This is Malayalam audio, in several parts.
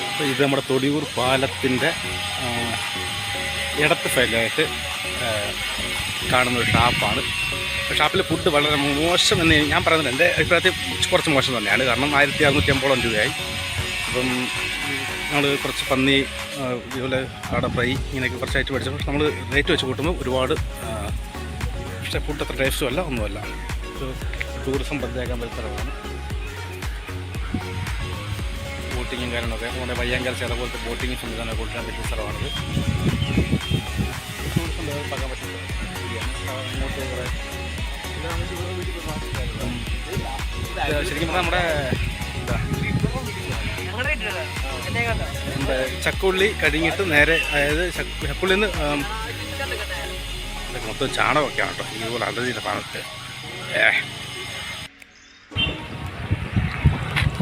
അപ്പോൾ ഇത് നമ്മുടെ തൊടിയൂർ പാലത്തിൻ്റെ ഇടത്ത് സൈഡിലായിട്ട് കാണുന്നൊരു ഷാപ്പാണ്. ഷാപ്പിൽ ഫുഡ് വളരെ മോശം എന്ന് ഞാൻ പറയുന്നത് എൻ്റെ അഭിപ്രായത്തിൽ കുറച്ച് മോശം തന്നെയാണ്. കാരണം 1650 രൂപയായി. അപ്പം നമ്മൾ കുറച്ച് പന്നി, ഇതുപോലെ കാട ഫ്രൈ, ഇങ്ങനെയൊക്കെ കുറച്ചായിട്ട് മേടിച്ചപ്പോൾ നമ്മൾ റേറ്റ് വെച്ച് കൂട്ടുമ്പോൾ ഒരുപാട് പക്ഷേ ഫുഡ് അത്ര ടേസ്റ്റും അല്ല, ഒന്നുമല്ല. ടൂറിസം പദ്ധതിയാക്കാൻ പറ്റുന്ന സ്ഥലമാണ്. ബോട്ടിങ്ങും കാര്യങ്ങളൊക്കെ നമ്മുടെ വയ്യാങ്കര ചില പോലത്തെ ബോട്ടിങ്ങും സംവിധാനം കൂട്ടാൻ പറ്റുന്ന സ്ഥലമാണിത്. ടൂറിസം ഡെവലപ്പാക്കാൻ പറ്റുന്ന ഇങ്ങോട്ട് കുറേ ശരിക്കും പറഞ്ഞാൽ നമ്മുടെ നമ്മുടെ ചക്കുള്ളി കഴിഞ്ഞിട്ട് നേരെ, അതായത് ചക്കുള്ളിൽ നിന്ന് മൊത്തം ചാണകമൊക്കെയാണ് കേട്ടോ. ഇതുപോലെ അലർജിയുടെ സാധനത്ത്.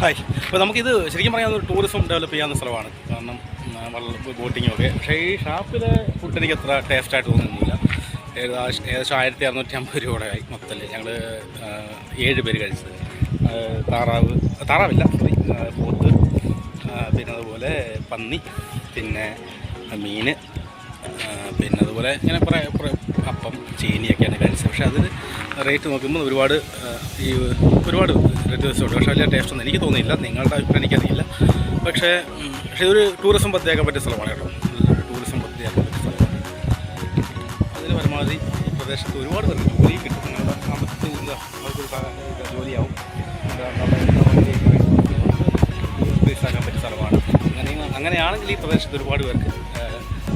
ഹായ്. അപ്പോൾ നമുക്കിത് ശരിക്കും പറയാൻ ഒരു ടൂറിസം ഡെവലപ്പ് ചെയ്യാവുന്ന സ്ഥലമാണ്. കാരണം ബോട്ടിങ്ങും ഒക്കെ. പക്ഷേ ഈ ഷാപ്പിലെ ഫുഡ് എനിക്ക് അത്ര ടേസ്റ്റായിട്ട് തോന്നുന്നില്ല. ഏകദേശം 1650 രൂപയുടെ ആയി മൊത്തത്തിൽ. ഞങ്ങൾ 7 പേര് കഴിച്ചത്. താറാവില്ല, സോറി, പോത്ത്, പിന്നെ അതുപോലെ പന്നി, പിന്നെ മീൻ, പിന്നെ അതുപോലെ ഇങ്ങനെ കുറേ അപ്പം, ചീനിയൊക്കെയാണ് കഴിച്ചത്. പക്ഷേ അതിന് റേറ്റ് നോക്കുമ്പോൾ ഒരുപാട് വ്യത്യാസമുണ്ട്. പക്ഷേ വലിയ ടേസ്റ്റൊന്നും എനിക്ക് തോന്നിയില്ല. നിങ്ങളുടെ അഭിപ്രായം എനിക്കറിയില്ല. പക്ഷേ ഇതൊരു ടൂറിസം പദ്ധതിയാക്കാൻ പറ്റിയ സ്ഥലമാണ് കേട്ടോ. ടൂറിസം പദ്ധതിയാക്കാൻ പറ്റിയ സ്ഥലമാണ്. അതിന് പരമാവധി ഈ പ്രദേശത്ത് ഒരുപാട് പേർക്ക് ജോലി കിട്ടും. നിങ്ങളുടെ സാമ്പത്തിക അവർക്കൊരു ജോലിയാവും. ടൂറിസ്റ്റാക്കാൻ പറ്റിയ സ്ഥലമാണ്. അങ്ങനെയാണെങ്കിൽ ഈ പ്രദേശത്ത് ഒരുപാട് പേർക്ക്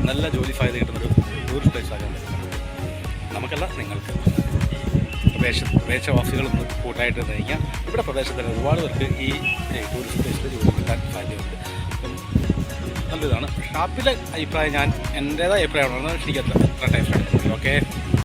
നല്ല ജോലി സാധ്യത കിട്ടുന്നൊരു ടൂറിസ്റ്റ് പ്ലേസ് ആക്കാൻ പറ്റും. നമുക്കല്ല, നിങ്ങൾക്ക്. പ്രദേശവാസികളൊന്ന് കൂട്ടായിട്ട് നയിക്കാം. ഇവിടെ പ്രദേശത്തിൽ ഒരുപാട് പേർക്ക് ഈ ടൂറിസ്റ്റ് പ്ലേസിൽ ജോലി കിട്ടാൻ സാധ്യതയുണ്ട്. അപ്പം നല്ലതാണ്. ഷാപ്പിലെ അഭിപ്രായം, ഞാൻ എൻ്റേതായ അഭിപ്രായമാണ്. എനിക്ക് അത്ര ടേസ്റ്റ്. ഓക്കെ.